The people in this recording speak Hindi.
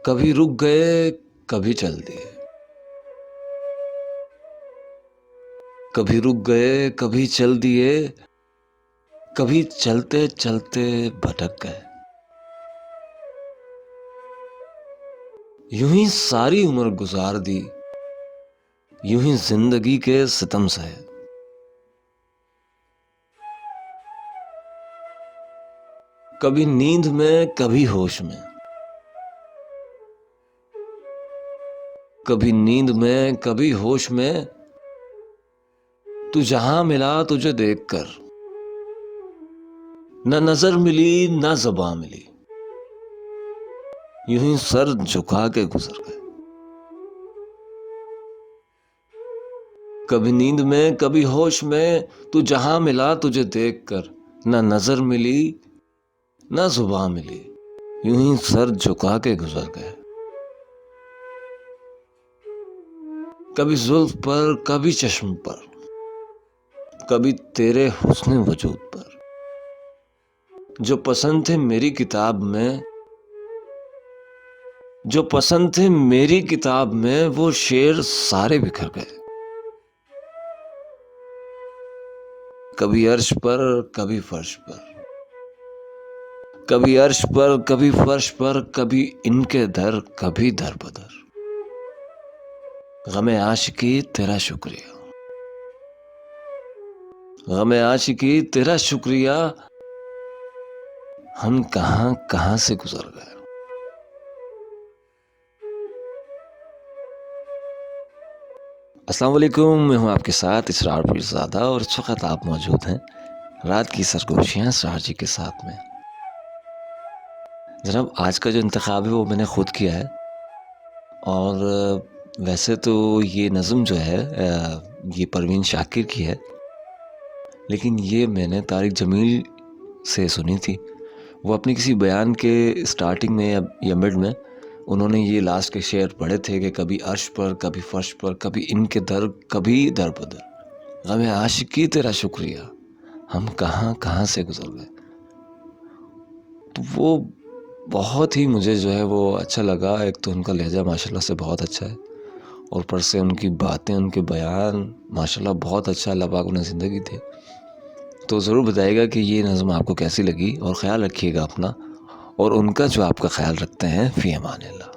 कभी रुक गए, कभी चल दिए। कभी रुक गए, कभी चल दिए, कभी चलते चलते भटक गए। यूं ही सारी उम्र गुजार दी, यूं ही जिंदगी के सितम सहे। कभी नींद में, कभी होश में। कभी नींद में, कभी होश में। तू जहां मिला तुझे देखकर, न नजर मिली न ज़बां मिली, यूं ही सर झुका के गुजर गए। कभी नींद में, कभी होश में। तू जहां मिला तुझे देखकर, न नजर मिली न ज़ुबान मिली, यूं ही सर झुका के गुजर गए। कभी जुल्फ पर, कभी चश्म पर, कभी तेरे हुस्न वजूद पर। जो पसंद थे मेरी किताब में, जो पसंद थे मेरी किताब में, वो शेर सारे बिखर गए। कभी अर्श पर, कभी फर्श पर। कभी अर्श पर, कभी फर्श पर, कभी इनके दर, कभी दर बदर। गमे आशिकी तेरा शुक्रिया, गमे आशिकी तेरा शुक्रिया, हम कहां कहां से गुजर गए। अस्सलाम वालेकुम, मैं हूं आपके साथ इसरार पीरज़ादा और इस वक्त आप मौजूद हैं रात की सरगोशियां इसरार जी के साथ में। जनाब, आज का जो इंतखाब है वो मैंने ख़ुद किया है। और वैसे तो ये नज़म जो है ये परवीन शाकिर की है, लेकिन ये मैंने तारिक जमील से सुनी थी। वो अपने किसी बयान के स्टार्टिंग में या मिड में उन्होंने ये लास्ट के शेर पढ़े थे कि कभी अर्श पर, कभी फर्श पर, कभी इनके दर, कभी दर बदर। गमे आशिकी तेरा शुक्रिया, हम कहां कहां से गुजर गए। तो वो बहुत ही मुझे जो है वो अच्छा लगा। एक तो उनका लहजा माशाल्लाह से बहुत अच्छा है, और ऊपर से उनकी बातें, उनके बयान माशाल्लाह बहुत अच्छा, अल्लाह पाक उन्हें ज़िंदगी दे। तो ज़रूर बताइएगा कि ये नज़्म आपको कैसी लगी, और ख़्याल रखिएगा अपना और उनका जो आपका ख़्याल रखते हैं। फ़ी अमानिल्लाह।